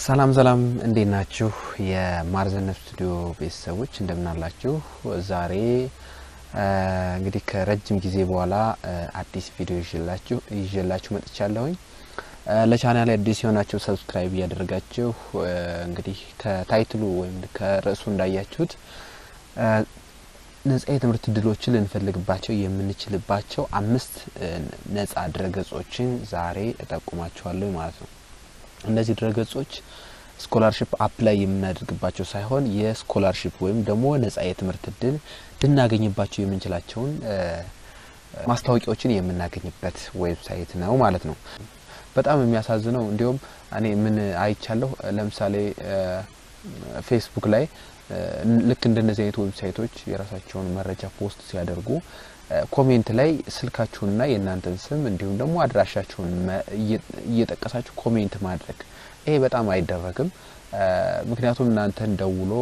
ሰላም ሰላም እንዴት ናችሁ የማርዘነብ ስቱዲዮ ቤተሰቦች እንደምን አላችሁ ዛሬ እንግዲህ ከረጅም ጊዜ በኋላ አዲስ ቪዲዮ ይዤላችሁ መጥቻለሁኝ ለቻናሌ አዲስ የሆናችሁ ሰብስክራይብ እያደረጋችሁ እንግዲህ ከታይትሉ ወይም ከርዕሱ እንዳያችሁት ነፃ የትምህርት እድሎችን ልንፈልግባቸው የምንችልባቸው 5 ነፃ ድረገፆችን ዛሬ እጠቁማችኋለሁ ማለት ነው እነዚህ ድረገፆች ስኮላርሺፕ አፕላይ የምናደርግባቸው ሳይሆን የስኮላርሺፕ ወይም ደግሞ ነፃ የትምህርት እድል ልናገኝባቸው የምንችላቸውን ማስታወቂያዎችን የምናገኝበት ዌብሳይት ነው ማለት ነው በጣም የሚያሳዝነው እንዲሁም እኔ ምን አይቻለሁ ለምሳሌ ፌስቡክ ላይ ልክ እንደነዚህ አይነት ዌብሳይቶች የራሳቸውን መረጃ ፖስት ሲያደርጉ ኮሜንት ላይ ስልካችሁንና የናንተን ስም እንዲሁም ደግሞ አድራሻችሁን እየጠቀሳችሁ ኮሜንት ማድረግ ይሄ በጣም አይደረግም ምክንያቱም እናንተን ደውሎ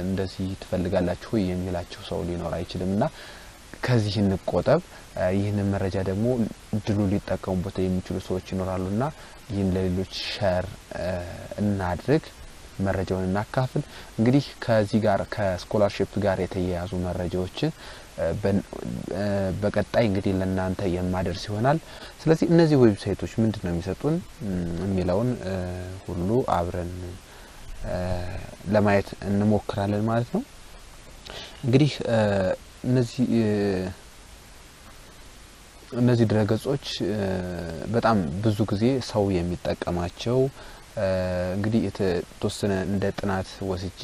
እንደዚህ ትፈልጋላችሁ የሚላችሁ ሰው ሊኖር አይችልምና ከዚህ እንቆጠብ ይህን መረጃ ደግሞ ድሉ ሊጠቀሙበት የሚችሉ ሰዎች ይኖራሉና ይህን ለሌሎች ሼር እናድርግ መረጃውን እናካፍል እንግዲህ ከዚህ ጋር ከስኮላርሺፕ ጋር የተያያዙ መረጃዎችን በቀጣይ እንግዲህ ለናንተ የማደርስ ይሆናል ስለዚህ እነዚህ ዌብሳይቶች ምንድነው የሚሰጡን የሚለውን ሁሉ አብረን ለማየት እንሞክራለን ማለት ነው እንግዲህ እነዚህ ድረገጾች በጣም ብዙ ጊዜ ሰው የሚጠቀማቸው እንግዲህ የተወሰነ እንደ ጥናት ወስጄ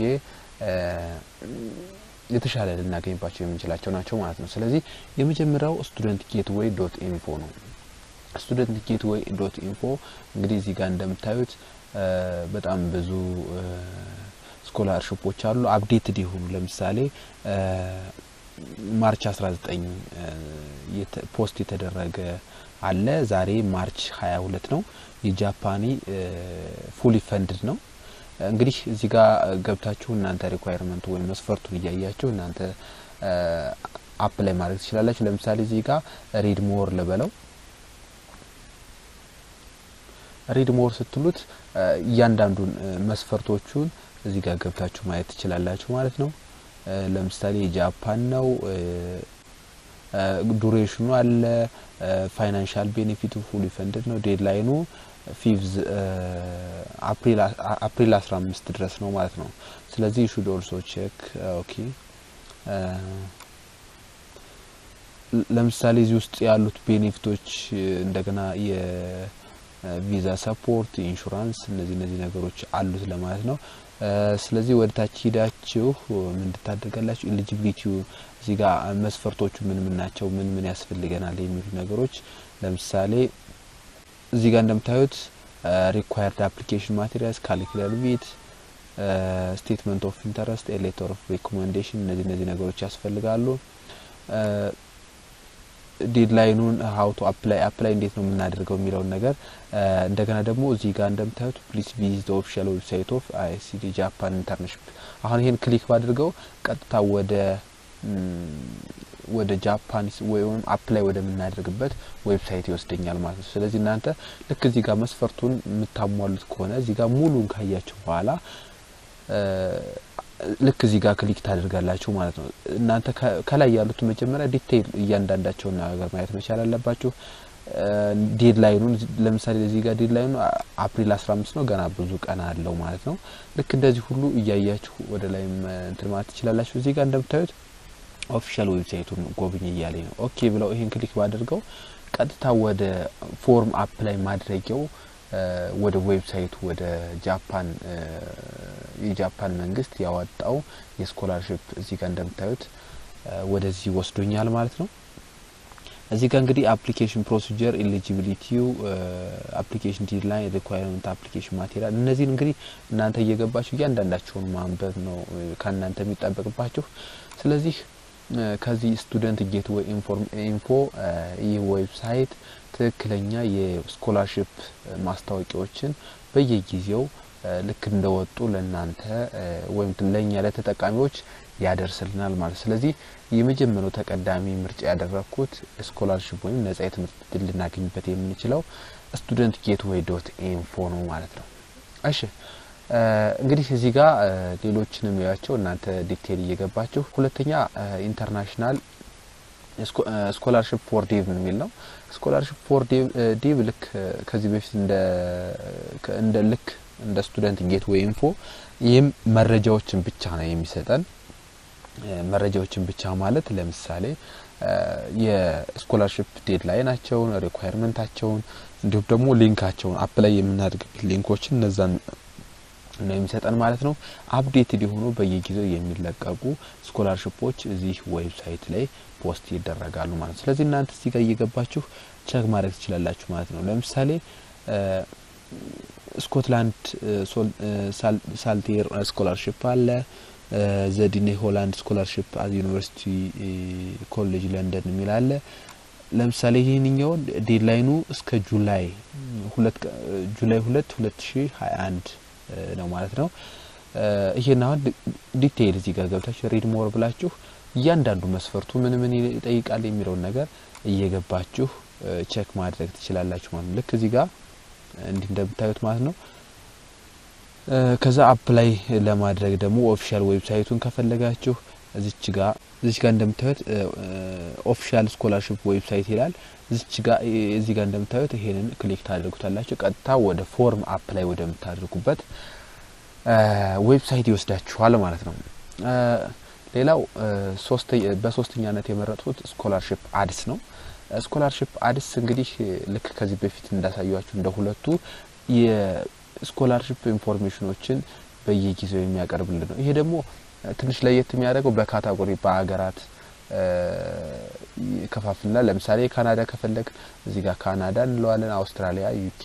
የተሻለ ልናገኝባቸው የምንችላቸው ናቸው ማለት ነው ስለዚህ የመጀመሪያው studentgateway.info ነው studentgateway.info እንግዲህ እዚህ ጋር እንደምታዩት በጣም ብዙ ስኮላርሺፖች አሉ አፕዴትድ ይሁኑ ለምሳሌ ማርች 19 ፖስት የተደረገ አለ ዛሬ ማርች 22 ነው የጃፓኒ ፉሊ ፈንድድ ነው እንግዲህ እዚህ ጋር ገብታችሁ እናንተ ሪኳየርመንት ወይ መስፈርቱን ያያያችሁ እናንተ አፕላይ ማድረግ ትችላላችሁ ለምሳሌ እዚህ ጋር ሪድ ሞር ለበለው ሪድ ሞር ስትሉት እያንዳንዱን መስፈርቶቹን እዚህ ጋር ገብታችሁ ማየት ትችላላችሁ ማለት ነው ለምሳሌ ጃፓን ነው ዱሬሽኑ አለ ፋይናንሻል ቤኔፊቱ ፉሊ ፈንድድ ነው ዴድላይኑ 5 አፕሪል 15 ድረስ ነው ማለት ነው ስለዚህ should also check okay ለምሳሌ እዚህ ውስጥ ያሉት ቤኔፊቶች እንደገና የቪዛ ሰፖርት ኢንሹራንስ እነዚህ ነገሮች አሉት ለማለት ነው ስለዚህ ወደታች ሄዳችሁ ምን እንድታደርጋላችሁ ኤሊጂቢሊቲ እዚህ ጋር መስፈርቶቹ ምን ናቸው ምን ያስፈልገናል የሚሉ ነገሮች ለምሳሌ እዚህ ጋር እንደምታዩት required application materials curricular bit statement of interest a letter of recommendation እነዚህ ነገሮች ያስፈልጋሉ ዴድላይኑን how to apply እንዴት ነው የምናደርገው የሚለው ነገር እንደገና ደግሞ እዚህ ጋር እንደምታዩት please visit the official website of ICT Japan Internship አሁን ይሄን ክሊክ ባድርገው ቀጥታ ወደ ጃፓን ወይም አፕላይ ወደ ምናደርግበት ዌብሳይት ይወስደኛል ማለት ነው ስለዚህ እናንተ ልክ እዚህ ጋር መስፈርቱን የምታሟሉት ከሆነ እዚህ ጋር ሙሉን ካያችሁ በኋላ ልክ እዚህ ጋር ክሊክ ታደርጋላችሁ ማለት ነው እናንተ ከላይ ያሉት መጀመሪያ ዲቴይል እያንዳንዳቸው ነገር ማየት መቻል አለባችሁ ዴድላይኑን ለምሳሌ እዚህ ጋር ዴድላይኑ አፕሪል 15 ነው ገና ብዙ ቀን አለው ማለት ነው ልክ እንደዚህ ሁሉ እያያችሁ ወደ ላይ እንትን ማለት ትችላላችሁ እዚህ ጋር እንደምታዩት ኦፊሻል ዌብሳይቱን ጎብኝ ይያለኝ ነው ኦኬ ብለው ይሄን ክሊክ ባደርገው ቀጥታ ወደ ፎርም አፕላይ ማድረጊያው ወደ ዌብሳይቱ ወደ የጃፓን መንግስት ያወጣው የስኮላርሺፕ እዚህ ጋር እንደምታዩት ወደዚህ ወስዶኛል ማለት ነው እዚህ ጋር እንግዲህ አፕሊኬሽን ፕሮሲጀር ኤሊጂቢሊቲ አፕሊኬሽን ዴድላይን ሪኳየርመንት አፕሊኬሽን ማቴሪያል እነዚህ እንግዲህ እናንተ እየገባችሁ እያንዳንዳቸውን ማንበብ ነው ከናንተ የሚጠበቅባችሁ ስለዚህ ከዚህ ስቱደንት ጌትዌይ ኢንፎ ዌብሳይት ትክክለኛ የስኮላርሺፕ ማስታወቂያዎችን በየጊዜው ልክ እንደወጡ ለናንተ ወይም ለኛ ለተጠቃሚዎች ያደርስልናል ማለት ስለዚህ የመጀመሪያው ተቀዳሚ ምርጫ ያደረኩት ስኮላርሺፕ ወይም ነፃ የትምህርት እድል ልናገኝበት የምንችለው studentgateway.info ነው ማለት ነው እሺ እንግዲህ እዚህ ጋር ሌሎችንም ያያቸው እናንተ ዲቴል እየገባችሁ ሁለተኛ ኢንተርናሽናል ስኮላርሺፕ ፎር ዴቭ የሚል ነው ስኮላርሺፕ ፎር ዴቭ ልክ ከዚህ በፊት እንደ ስቱደንት ጌትዌይ ኢንፎ ይህም መረጃዎችን ብቻ ነው የሚሰጠን መረጃዎችን ብቻ ማለት ለምሳሌ የስኮላርሺፕ ዴድላይናቸውን ሪኳየርመንታቸውን እንዲሁም ደግሞ ሊንካቸውን አፕላይ የምናደርግበት ሊንኮችን እነዛን ነው የሚሰጠን ማለት ነው አፕዴትድ የሆኑ በየጊዜው የሚለቀቁ ስኮላርሺፖች እዚህ ዌብሳይት ላይ ፖስት ይደረጋሉ ማለት ነው ስለዚህ እናንተ እዚህ ጋር እየገባችሁ ቼክ ማድረግ ትችላላችሁ ማለት ነው ለምሳሌ ስኮትላንድ ሳልቴር ስኮላርሺፕ አለ ዘዲኔ ሆላንድ ስኮላርሺፕ አት ዩኒቨርሲቲ ኮሌጅ ለንደን የሚል አለ ለምሳሌ ይሄንኛው ዴድላይኑ እስከ ጁላይ 2 2021 ነው ማለት ነው ይሄን አሁን ዲቴይል እዚህ ጋር ገብታችሁ ሪድ ሞር ብላችሁ እያንዳንዱ መስፈርቱ ምን ይጠይቃል የሚለው ነገር እየገባችሁ ቼክ ማድረግ ትችላላችሁ ማለት ነው ልክ እዚህ ጋር እንደምታዩት ማለት ነው ከዛ አፕላይ ለማድረግ ደግሞ ኦፊሻል ዌብሳይቱን ከፈለጋችሁ እዚች ጋር እንደምታዩት ኦፊሻል ስኮላርሺፕ ዌብሳይት ይላል እዚህ ጋር እንደምታዩት ይሄንን ክሊክ ታደርጉታላችሁ ቀጥታ ወደ ፎርም አፕላይ ወደምታደርጉበት ዌብሳይት ይወስዳችኋል ማለት ነው ሌላው በሶስተኛነት የመረጥኩት ስኮላርሺፕ አድስ ነው ስኮላርሺፕ አድስ እንግዲህ ልክ ከዚህ በፊት እንዳሳያችሁ እንደሁለቱ የስኮላርሺፕ ኢንፎርሜሽኖችን በየጊዜው የሚያቀርብልን ነው ይሄ ደግሞ ትንሽ ለየት የሚያደርገው በካታጎሪ በአገራት ከፋፍልና ለምሳሌ ካናዳ ከፈለክ እዚህ ጋር ካናዳ እንለዋለን አውስትራሊያ ዩኬ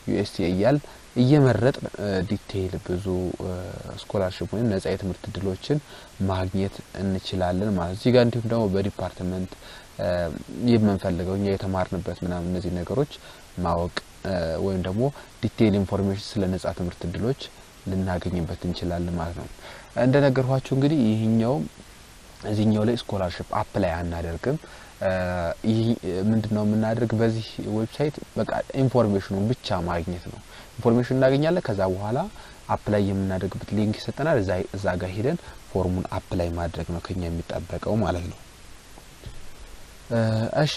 ዩኤስኤ እያል እየመረጥ ዲቴይል ብዙ ስኮላርሺፕ ወይም ነፃ የትምህርት እድሎችን ማግኘት እንችላለን ማለት እዚህ ጋር እንዲሁም ደግሞ በዲፓርትመንት የምንፈልገው እኛ የተማርንበት ምናምን እነዚህ ነገሮች ማወቅ ወይም ደግሞ ዲቴይል ኢንፎርሜሽን ስለ ነፃ ትምህርት እድሎች ልናገኝበት እንችላለን ማለት ነው እንደነገርኳችሁ እንግዲህ እዚህኛው ላይ ስኮላርሺፕ አፕላይ አናደርግም ይሄ ምንድነው የምናደርግ በዚህ ዌብሳይት በቃ ኢንፎርሜሽኑን ብቻ ማግኘት ነው ኢንፎርሜሽን እናገኛለን ከዛ በኋላ አፕላይ የምናደርግበት ሊንክ ይሰጠናል እዛ ጋር ሄደን ፎርሙን አፕላይ ማድረግ ነው ከኛ የሚጠበቀው ማለት ነው እሺ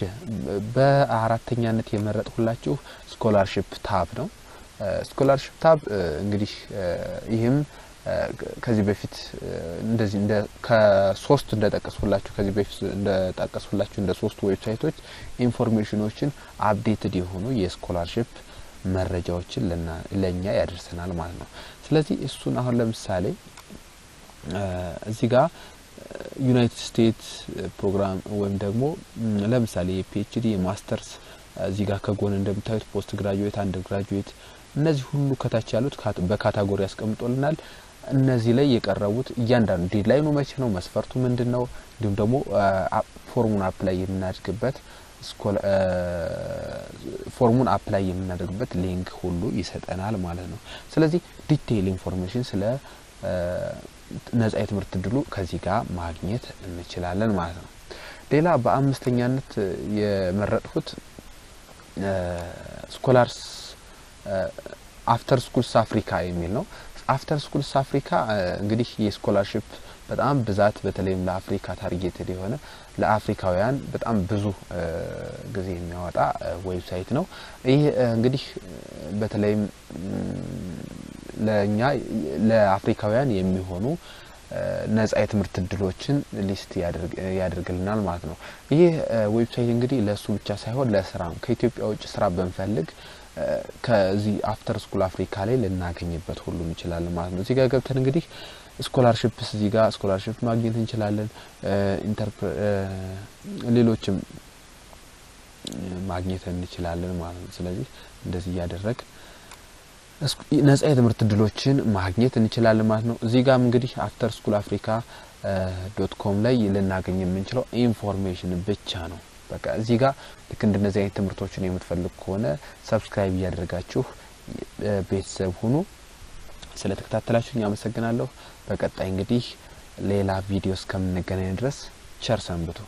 በአራተኛነት የመረጥኩላችሁ ስኮላርሺፕ ታብ ነው ስኮላርሺፕ ታብ እንግዲህ ይሄም ከዚህ በፊት እንደዚህ ከሶስት እንደጠቀስኩላችሁ ከዚህ በፊት እንደጠቀስኩላችሁ እንደ ሶስት ዌብሳይቶች ኢንፎርሜሽኖችን አፕዴትድ የሆኑ የስኮላርሺፕ መረጃዎችን ለኛ ያደርሰናል ማለት ነው ስለዚህ እሱን አሁን ለምሳሌ እዚህ ጋር ዩናይትድ ስቴትስ ፕሮግራም ወይም ደግሞ ለምሳሌ የፒኤችዲ የማስተርስ እዚህ ጋር ከጎን እንደምታዩት ፖስት ግራጁዌት አንደር ግራጁዌት እነዚህ ሁሉ ከታች ያሉት በካታጎሪ ያስቀምጡልናል እነዚህ ላይ የቀረቡት እያንዳንዱ ዴድላይኑ መቼ ነው መስፈርቱ ምንድነው እንዲሁም ደግሞ ፎርሙን አፕላይ የምናደርግበት ሊንክ ሁሉ ይሰጠናል ማለት ነው ስለዚህ ዲቴይል ኢንፎርሜሽን ስለ ነፃ የትምህርት እድሉ ከዚህ ጋር ማግኘት እንችላለን ማለት ነው ሌላ በአምስተኛነት የመረጥኩት ስኮላርስ አፍተር ስኩልስ አፍሪካ የሚል ነው አፍተር ስኩልስ አፍሪካ እንግዲህ የስኮላርሺፕ በጣም ብዛት በተለይም ለአፍሪካ ታርጌትድ የሆነ ለአፍሪካውያን በጣም ብዙ ጊዜ የሚያወጣ ዌብሳይት ነው ይሄ እንግዲህ በተለይም ለኛ ለአፍሪካውያን የሚሆኑ ነፃ የትምህርት እድሎችን ሊስት ያደርግልናል ማለት ነው ይሄ ዌብሳይት እንግዲህ ለሱ ብቻ ሳይሆን ለስራም ከኢትዮጵያ ውጭ ስራ በመፈልግ ከዚህ አፍተር ስኩል አፍሪካ ላይ ልናገኝበት ሁሉ እንችላለን ማለት ነው እዚህ ጋር ገብተን እንግዲህ ስኮላርሺፕስ እዚህ ጋር ስኮላርሺፕ ማግኘት እንችላለን ሌሎችም ማግኘት እንችላለን ማለት ነው ስለዚህ እንደዚህ ያደረግ ነፃ የትምህርት እድሎችን ማግኘት እንችላለን ማለት ነው እዚህ ጋርም እንግዲህ afterschoolafrica.com ላይ ልናገኝ የምንችለው ኢንፎርሜሽን ብቻ ነው በቃ እዚህ ጋር ልክ እንደነዚህ አይነት ትምህርቶችን የምትፈልጉ ከሆነ ሰብስክራይብ እያደረጋችሁ ቤተሰብ ሁኑ ስለተከታተላችሁኝ አመሰግናለሁ በቀጣይ እንግዲህ ሌላ ቪዲዮ እስከምንገናኝ ድረስ ቸር ሰንብቱ